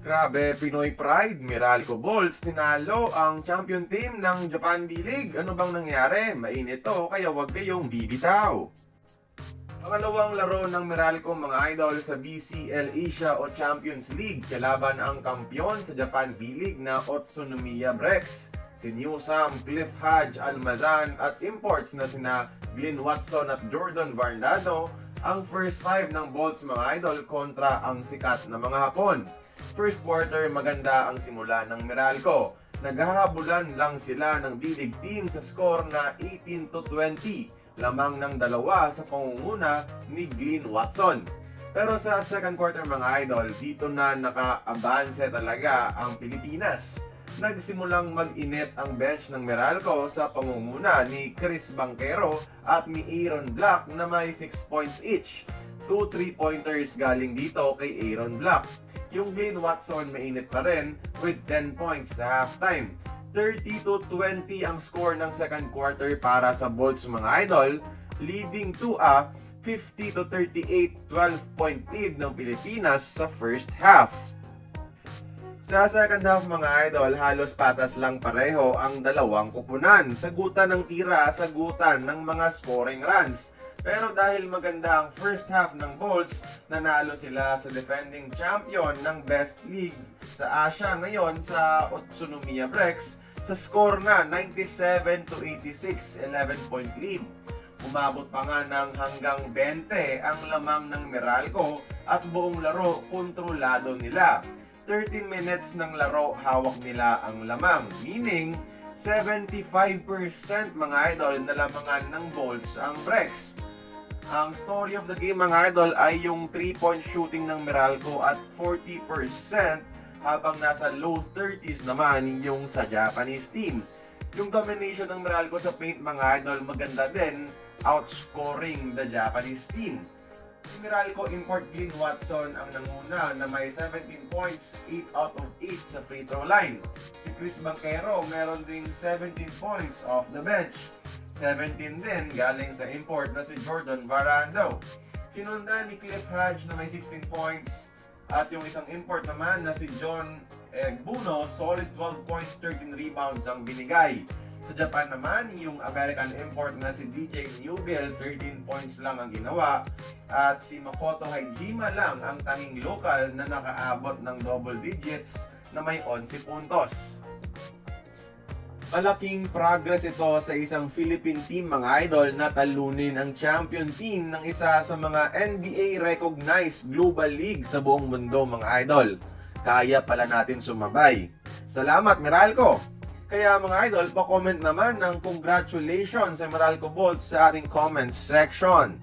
Grabe, Pinoy Pride, Meralco Bolts, tinalo ang champion team ng Japan B-League. Ano bang nangyari? Mainit to, kaya huwag kayong bibitaw. Pangalawang laro ng Meralco mga idol sa BCL Asia o Champions League. Kalaban ang kampyon sa Japan B-League na Utsunomiya Brex. Si New Sam, Cliff Hodge, Almazan at imports na sina Glenn Watson at Jordan Varnado ang first five ng Bolts mga idol kontra ang sikat na mga Hapon. First quarter maganda ang simula ng Meralco. Naghahabulan lang sila ng B-League team sa score na 18-20. Lamang ng dalawa sa pangunguna ni Glenn Watson. Pero sa second quarter mga idol, dito na naka-abanse talaga ang Pilipinas. Nagsimulang mag-init ang bench ng Meralco sa pangunguna ni Chris Banquero at ni Aaron Black na may 6 points each. 2 3-pointers galing dito kay Aaron Black. Yung Glenn Watson mainit pa rin with 10 points sa halftime. 30-20 ang score ng second quarter para sa Bolts mga idol, leading to a 50-38 12-point lead ng Pilipinas sa first half. Sa second half mga idol, halos patas lang pareho ang dalawang kupunan. Sagutan ng tira, sagutan ng mga scoring runs. Pero dahil maganda ang first half ng Bolts, nanalo sila sa defending champion ng Best League sa Asia ngayon sa Utsunomiya Brex sa score na 97-86, 11-point lead. Umabot pa nga ng hanggang 20 ang lamang ng Meralco at buong laro kontrolado nila. 30 minutes ng laro hawak nila ang lamang, meaning 75% mga idol na lamangan ng Bolts ang Brex. Ang story of the game mga idol ay yung 3-point shooting ng Meralco at 40% habang nasa low 30s naman yung sa Japanese team. Yung domination ng Meralco sa paint mga idol maganda din, outscoring the Japanese team. Si Meralco import Glenn Watson ang nanguna na may 17 points, 8 out of 8 sa free throw line. Si Chris Banquero meron ding 17 points off the bench. 17 din galing sa import na si Jordan Varnado. Sinundan ni Cliff Hodge na may 16 points at yung isang import naman na si John Egbuno, solid 12 points, 13 rebounds ang binigay. Sa Japan naman, yung American import na si DJ Newbill, 13 points lang ang ginawa. At si Makoto Hajima lang ang tanging local na nakaabot ng double digits na may 11 puntos. Malaking progress ito sa isang Philippine team mga idol na talunin ang champion team ng isa sa mga NBA recognized global league sa buong mundo mga idol. Kaya pala natin sumabay. Salamat Meralco! Kaya mga idol, pa-comment naman ng congratulations sa Meralco Bolts sa ating comments section.